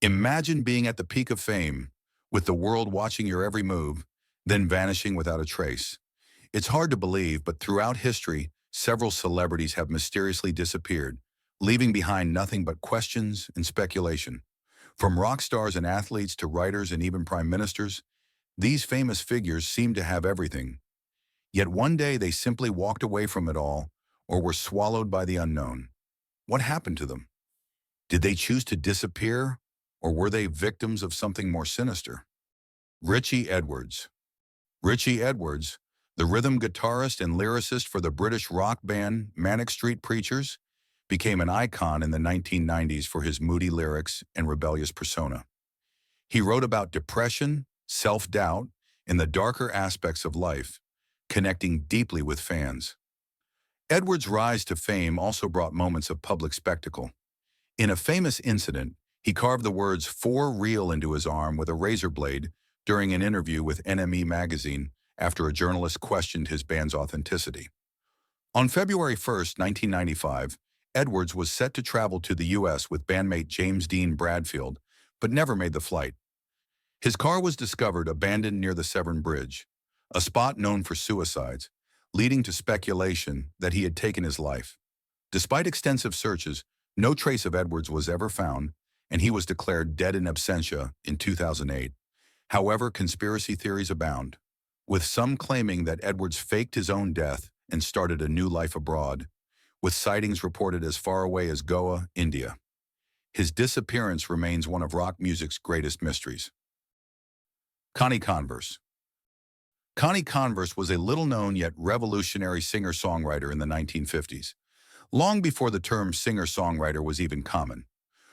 Imagine being at the peak of fame, with the world watching your every move, then vanishing without a trace. It's hard to believe, but throughout history, several celebrities have mysteriously disappeared, leaving behind nothing but questions and speculation. From rock stars and athletes to writers and even prime ministers, these famous figures seem to have everything. Yet one day they simply walked away from it all or were swallowed by the unknown. What happened to them? Did they choose to disappear, or were they victims of something more sinister? Richie Edwards. Richie Edwards, the rhythm guitarist and lyricist for the British rock band Manic Street Preachers, became an icon in the 1990s for his moody lyrics and rebellious persona. He wrote about depression, self-doubt, and the darker aspects of life, connecting deeply with fans. Edwards' rise to fame also brought moments of public spectacle. In a famous incident, he carved the words "For Real" into his arm with a razor blade during an interview with NME magazine after a journalist questioned his band's authenticity. On February 1st, 1995, Edwards was set to travel to the U.S. with bandmate James Dean Bradfield, but never made the flight. His car was discovered abandoned near the Severn Bridge, a spot known for suicides, leading to speculation that he had taken his life. Despite extensive searches, no trace of Edwards was ever found, and he was declared dead in absentia in 2008. However, conspiracy theories abound, with some claiming that Edwards faked his own death and started a new life abroad, with sightings reported as far away as Goa, India. His disappearance remains one of rock music's greatest mysteries. Connie Converse. Connie Converse was a little-known yet revolutionary singer-songwriter in the 1950s, long before the term singer-songwriter was even common.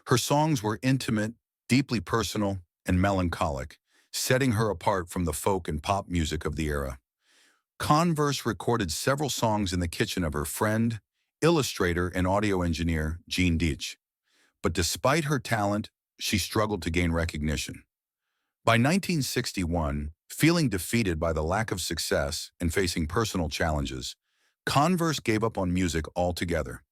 Her songs were intimate, deeply personal, and melancholic, setting her apart from the folk and pop music of the era. Converse recorded several songs in the kitchen of her friend, illustrator, and audio engineer Gene Deitch. But despite her talent, she struggled to gain recognition. By 1961, feeling defeated by the lack of success and facing personal challenges, Converse gave up on music altogether.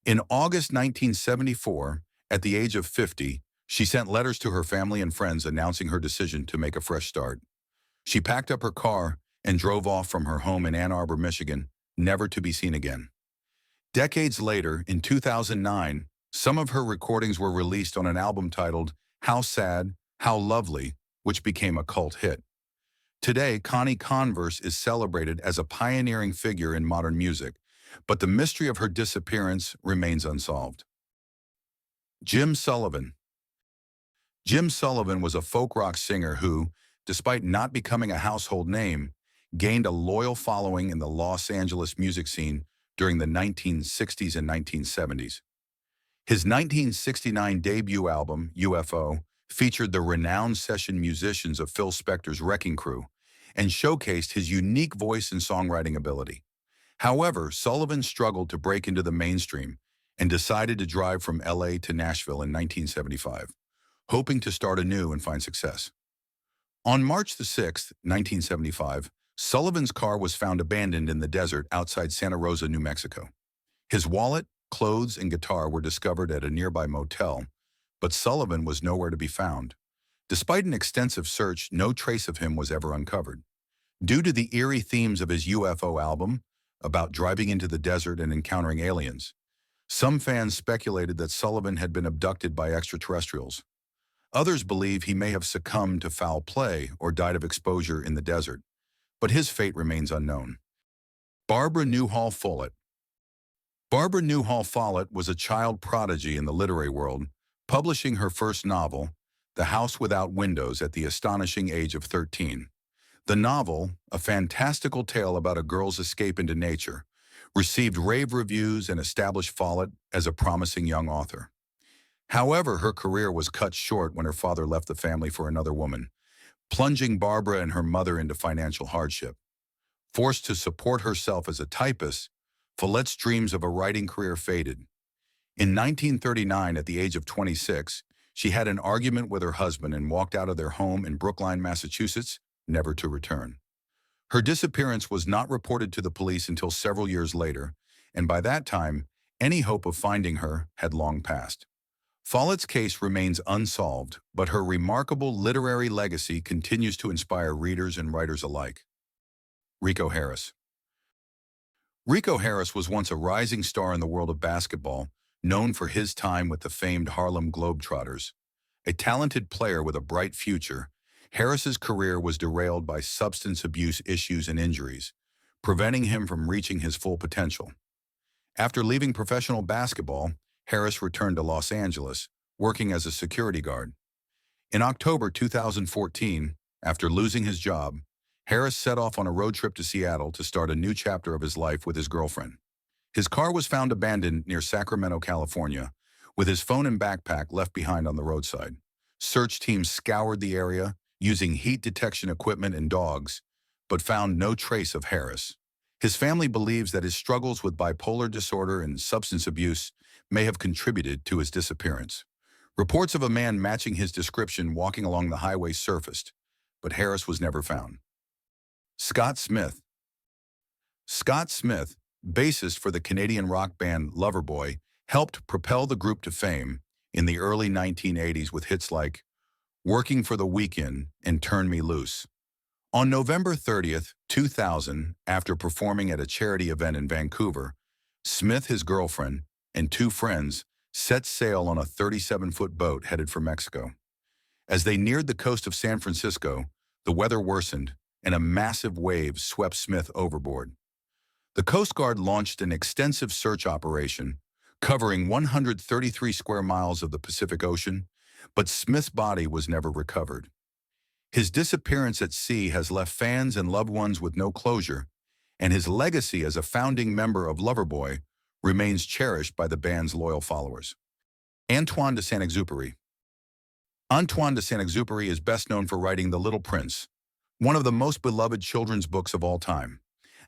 In August 1974, at the age of 50, she sent letters to her family and friends announcing her decision to make a fresh start. She packed up her car and drove off from her home in Ann Arbor, Michigan, never to be seen again. Decades later, in 2009, some of her recordings were released on an album titled How Sad, How Lovely, which became a cult hit. Today, Connie Converse is celebrated as a pioneering figure in modern music, but the mystery of her disappearance remains unsolved. Jim Sullivan. Jim Sullivan was a folk rock singer who, despite not becoming a household name, gained a loyal following in the Los Angeles music scene during the 1960s and 1970s. His 1969 debut album, UFO, featured the renowned session musicians of Phil Spector's Wrecking Crew and showcased his unique voice and songwriting ability. However, Sullivan struggled to break into the mainstream and decided to drive from LA to Nashville in 1975, hoping to start anew and find success. On March 6, 1975, Sullivan's car was found abandoned in the desert outside Santa Rosa, New Mexico. His wallet, clothes, and guitar were discovered at a nearby motel, but Sullivan was nowhere to be found. Despite an extensive search, no trace of him was ever uncovered. Due to the eerie themes of his UFO album, about driving into the desert and encountering aliens, some fans speculated that Sullivan had been abducted by extraterrestrials. Others believe he may have succumbed to foul play or died of exposure in the desert, but his fate remains unknown. Barbara Newhall Follett. Barbara Newhall Follett was a child prodigy in the literary world, publishing her first novel, The House Without Windows, at the astonishing age of 13. The novel, a fantastical tale about a girl's escape into nature, received rave reviews and established Follett as a promising young author. However, her career was cut short when her father left the family for another woman, plunging Barbara and her mother into financial hardship. Forced to support herself as a typist, Follett's dreams of a writing career faded. In 1939, at the age of 26, she had an argument with her husband and walked out of their home in Brookline, Massachusetts, never to return. Her disappearance was not reported to the police until several years later, and by that time, any hope of finding her had long passed. Follett's case remains unsolved, but her remarkable literary legacy continues to inspire readers and writers alike. Rico Harris. Rico Harris was once a rising star in the world of basketball, known for his time with the famed Harlem Globetrotters. A talented player with a bright future, Harris's career was derailed by substance abuse issues and injuries, preventing him from reaching his full potential. After leaving professional basketball, Harris returned to Los Angeles, working as a security guard. In October 2014, after losing his job, Harris set off on a road trip to Seattle to start a new chapter of his life with his girlfriend. His car was found abandoned near Sacramento, California, with his phone and backpack left behind on the roadside. Search teams scoured the area using heat detection equipment and dogs, but found no trace of Harris. His family believes that his struggles with bipolar disorder and substance abuse may have contributed to his disappearance. Reports of a man matching his description walking along the highway surfaced, but Harris was never found. Scott Smith. Scott Smith, bassist for the Canadian rock band Loverboy, helped propel the group to fame in the early 1980s with hits like Working for the Weekend and Turn Me Loose. On November 30th, 2000, after performing at a charity event in Vancouver, Smith, his girlfriend, and two friends set sail on a 37-foot boat headed for Mexico. As they neared the coast of San Francisco, the weather worsened and a massive wave swept Smith overboard. The Coast Guard launched an extensive search operation covering 133 square miles of the Pacific Ocean, but Smith's body was never recovered. His disappearance at sea has left fans and loved ones with no closure, and his legacy as a founding member of Loverboy remains cherished by the band's loyal followers. Antoine de SaintExupery. Antoine de SaintExupery is best known for writing The Little Prince, one of the most beloved children's books of all time.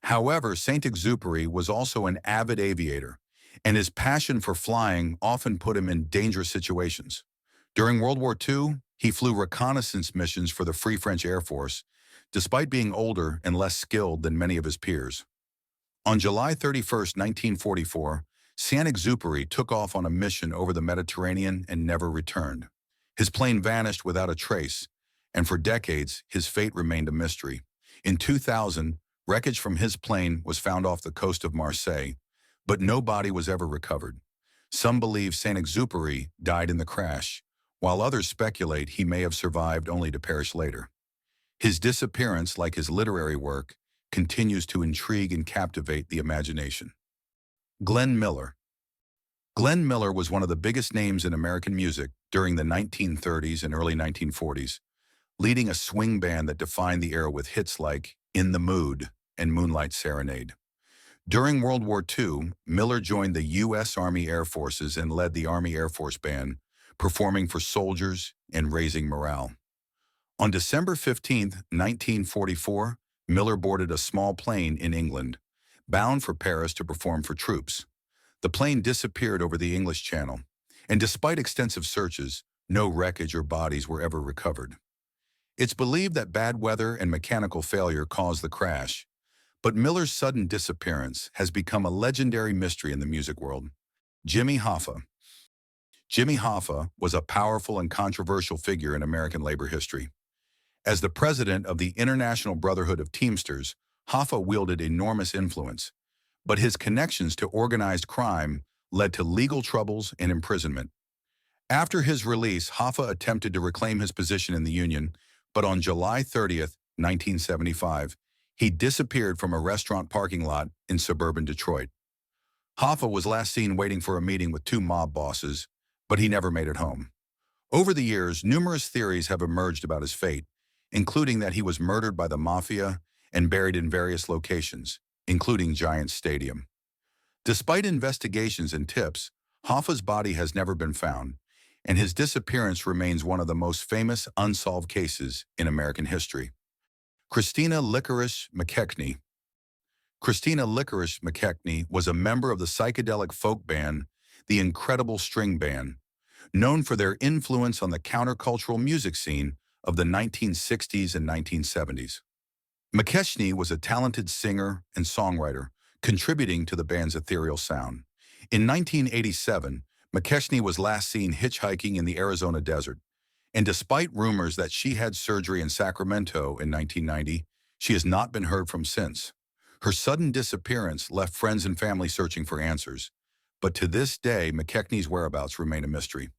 However, SaintExupery was also an avid aviator, and his passion for flying often put him in dangerous situations. During World War II, he flew reconnaissance missions for the Free French Air Force, despite being older and less skilled than many of his peers. On July 31, 1944, SaintExupery took off on a mission over the Mediterranean and never returned. His plane vanished without a trace, and for decades, his fate remained a mystery. In 2000, wreckage from his plane was found off the coast of Marseille, but no body was ever recovered. Some believe SaintExupery died in the crash, while others speculate he may have survived only to perish later. His disappearance, like his literary work, continues to intrigue and captivate the imagination. Glenn Miller. Glenn Miller was one of the biggest names in American music during the 1930s and early 1940s, leading a swing band that defined the era with hits like In the Mood and Moonlight Serenade. During World War II, Miller joined the U.S. Army Air Forces and led the Army Air Force Band, performing for soldiers and raising morale. On December 15, 1944, Miller boarded a small plane in England, bound for Paris to perform for troops. The plane disappeared over the English Channel, and despite extensive searches, no wreckage or bodies were ever recovered. It's believed that bad weather and mechanical failure caused the crash, but Miller's sudden disappearance has become a legendary mystery in the music world. Jimmy Hoffa. Jimmy Hoffa was a powerful and controversial figure in American labor history. As the president of the International Brotherhood of Teamsters, Hoffa wielded enormous influence, but his connections to organized crime led to legal troubles and imprisonment. After his release, Hoffa attempted to reclaim his position in the union, but on July 30th, 1975, he disappeared from a restaurant parking lot in suburban Detroit. Hoffa was last seen waiting for a meeting with two mob bosses, but he never made it home. Over the years, numerous theories have emerged about his fate, including that he was murdered by the mafia and buried in various locations, including Giants Stadium. Despite investigations and tips, Hoffa's body has never been found, and his disappearance remains one of the most famous unsolved cases in American history. Christina Licoricene McKechnie. Christina Licoricene McKechnie was a member of the psychedelic folk band, the Incredible String Band, known for their influence on the countercultural music scene of the 1960s and 1970s. McKechnie was a talented singer and songwriter, contributing to the band's ethereal sound. In 1987, McKechnie was last seen hitchhiking in the Arizona desert, and despite rumors that she had surgery in Sacramento in 1990, she has not been heard from since. Her sudden disappearance left friends and family searching for answers, but to this day, McKechnie's whereabouts remain a mystery.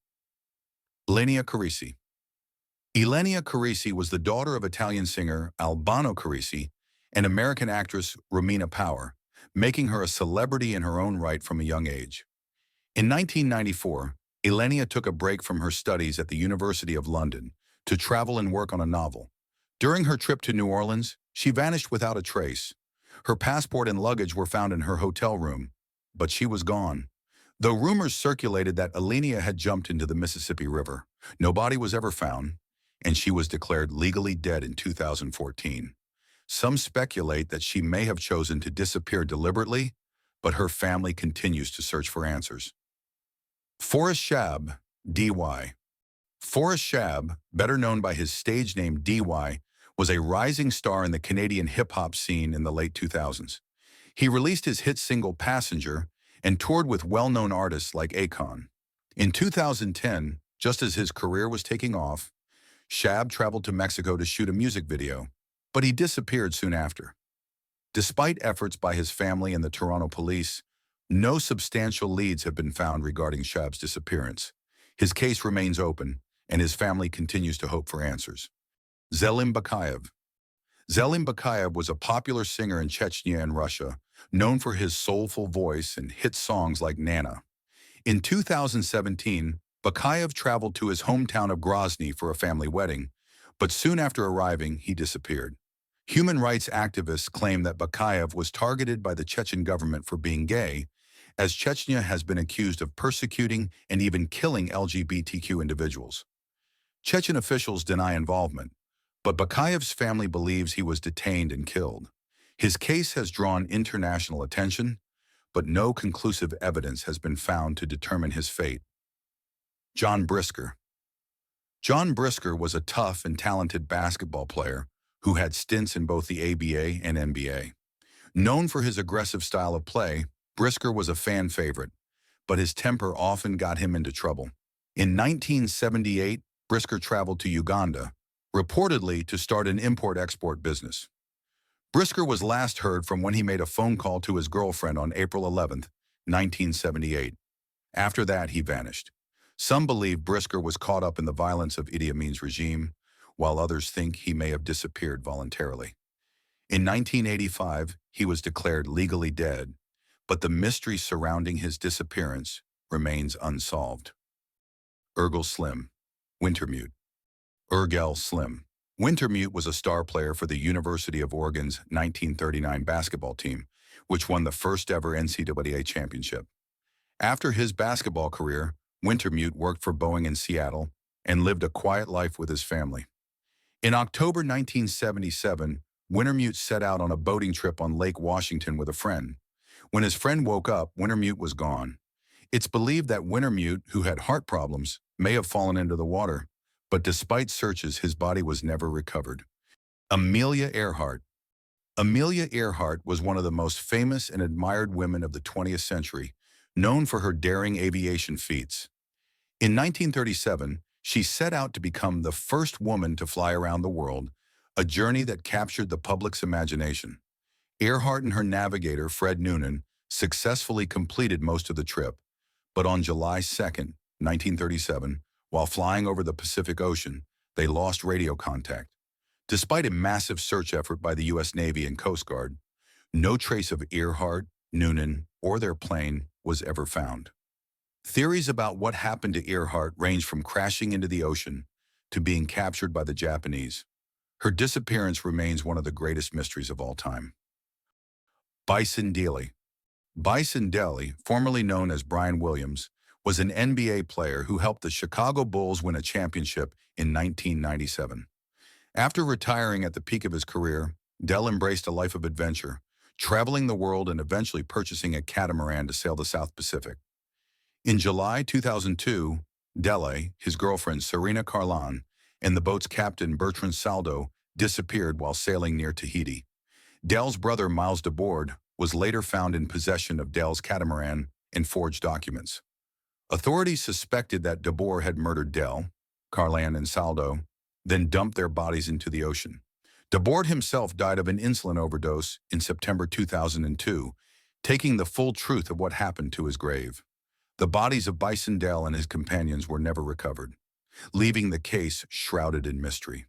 Lenia Kesi. Lenia Kesi was the daughter of Italian singer Albano Kesi and American actress Romina Power, making her a celebrity in her own right from a young age. In 1994, Lenia took a break from her studies at the University of London to travel and work on a novel. During her trip to New Orleans, she vanished without a trace. Her passport and luggage were found in her hotel room, but she was gone. Though rumors circulated that Lenia had jumped into the Mississippi River, no body was ever found, and she was declared legally dead in 2014. Some speculate that she may have chosen to disappear deliberately, but her family continues to search for answers. Shab Dy. Shab, better known by his stage name Dy, was a rising star in the Canadian hip-hop scene in the late 2000s. He released his hit single Passenger and toured with well-known artists like Akon. In 2010, just as his career was taking off, Shab traveled to Mexico to shoot a music video, but he disappeared soon after. Despite efforts by his family and the Toronto police, no substantial leads have been found regarding Shab's disappearance. His case remains open, and his family continues to hope for answers. Zelim Bayv. Zelim Bayv was a popular singer in Chechnya and Russia, known for his soulful voice and hit songs like Nana. In 2017, Bayv traveled to his hometown of Grozny for a family wedding, but soon after arriving, he disappeared. Human rights activists claim that Bayv was targeted by the Chechen government for being gay, as Chechnya has been accused of persecuting and even killing LGBTQ individuals. Chechen officials deny involvement, but Bayv's family believes he was detained and killed. His case has drawn international attention, but no conclusive evidence has been found to determine his fate. Brisker. Brisker was a tough and talented basketball player who had stints in both the ABA and NBA. Known for his aggressive style of play, Brisker was a fan favorite, but his temper often got him into trouble. In 1978, Brisker traveled to Uganda, reportedly to start an import-export business. Brisker was last heard from when he made a phone call to his girlfriend on April 11, 1978. After that, he vanished. Some believe Brisker was caught up in the violence of Idi Amin's regime, while others think he may have disappeared voluntarily. In 1985, he was declared legally dead, but the mystery surrounding his disappearance remains unsolved. Urgle Slim. Wintermute. Urgle Slim. Wintermute was a star player for the University of Oregon's 1939 basketball team, which won the first ever NCAA championship. After his basketball career, Wintermute worked for Boeing in Seattle and lived a quiet life with his family. In October 1977, Wintermute set out on a boating trip on Lake Washington with a friend. When his friend woke up, Wintermute was gone. It's believed that Wintermute, who had heart problems, may have fallen into the water, but despite searches, his body was never recovered. Amelia Earhart. Amelia Earhart was one of the most famous and admired women of the 20th century, known for her daring aviation feats. In 1937, she set out to become the first woman to fly around the world, a journey that captured the public's imagination. Earhart and her navigator, Fred Noonan, successfully completed most of the trip, but on July 2, 1937, while flying over the Pacific Ocean, they lost radio contact. Despite a massive search effort by the U.S. Navy and Coast Guard, no trace of Earhart, Noonan, or their plane was ever found. Theories about what happened to Earhart range from crashing into the ocean to being captured by the Japanese. Her disappearance remains one of the greatest mysteries of all time. Bison Dell. Bison Dell, formerly known as Brian Williams, was an NBA player who helped the Chicago Bulls win a championship in 1997. After retiring at the peak of his career, Dell embraced a life of adventure, traveling the world and eventually purchasing a catamaran to sail the South Pacific. In July 2002, Dell, his girlfriend Serena Carlon, and the boat's captain Bertrand Saldo disappeared while sailing near Tahiti. Dell's brother Miles DeBoard was later found in possession of Dell's catamaran and forged documents. Authorities suspected that de Boer had murdered Dell, Carlan, and Saldo, then dumped their bodies into the ocean. De Boer himself died of an insulin overdose in September 2002, taking the full truth of what happened to his grave. The bodies of Bison Dell and his companions were never recovered, leaving the case shrouded in mystery.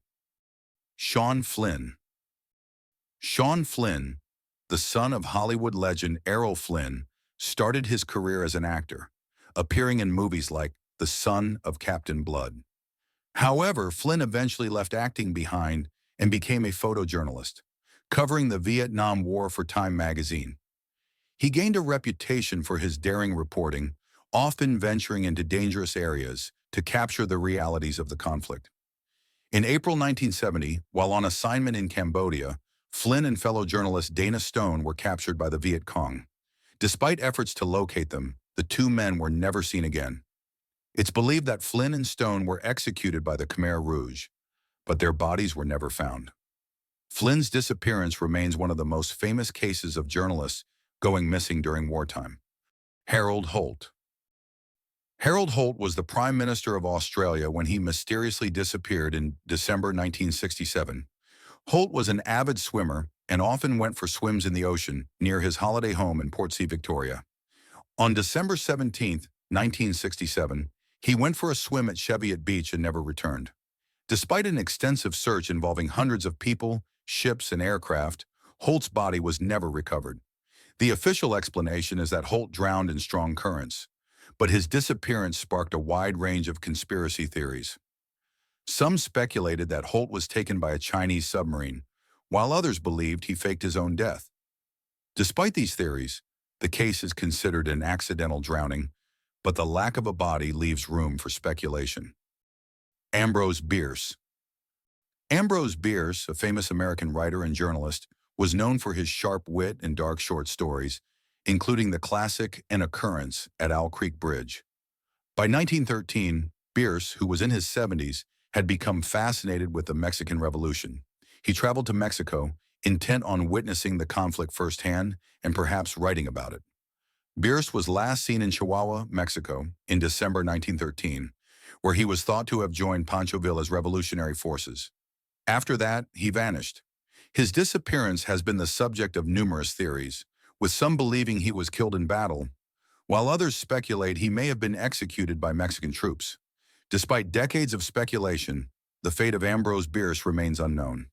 Sha Flynn. Sha Flynn, the son of Hollywood legend Errol Flynn, started his career as an actor, appearing in movies like The Son of Captain Blood. However, Flynn eventually left acting behind and became a photojournalist, covering the Vietnam War for Time magazine. He gained a reputation for his daring reporting, often venturing into dangerous areas to capture the realities of the conflict. In April 1970, while on assignment in Cambodia, Flynn and fellow journalist Dana Stone were captured by the Viet Cong. Despite efforts to locate them, the two men were never seen again. It's believed that Flynn and Stone were executed by the Khmer Rouge, but their bodies were never found. Flynn's disappearance remains one of the most famous cases of journalists going missing during wartime. Harold Holt. Harold Holt was the Prime Minister of Australia when he mysteriously disappeared in December 1967. Holt was an avid swimmer and often went for swims in the ocean near his holiday home in Portsea, Victoria. On December 17, 1967, he went for a swim at Cheviot Beach and never returned. Despite an extensive search involving hundreds of people, ships, and aircraft, Holt's body was never recovered. The official explanation is that Holt drowned in strong currents, but his disappearance sparked a wide range of conspiracy theories. Some speculated that Holt was taken by a Chinese submarine, while others believed he faked his own death. Despite these theories, the case is considered an accidental drowning, but the lack of a body leaves room for speculation. Ambrose Beerus. Ambrose Beerus, a famous American writer and journalist, was known for his sharp wit and dark short stories, including the classic An Occurrence at Owl Creek Bridge. By 1913, Beerus, who was in his 70s, had become fascinated with the Mexican Revolution. He traveled to Mexico, intent on witnessing the conflict firsthand and perhaps writing about it. Beerus was last seen in Chihuahua, Mexico, in December 1913, where he was thought to have joined Pancho Villa's revolutionary forces. After that, he vanished. His disappearance has been the subject of numerous theories, with some believing he was killed in battle, while others speculate he may have been executed by Mexican troops. Despite decades of speculation, the fate of Ambrose Beerus remains unknown.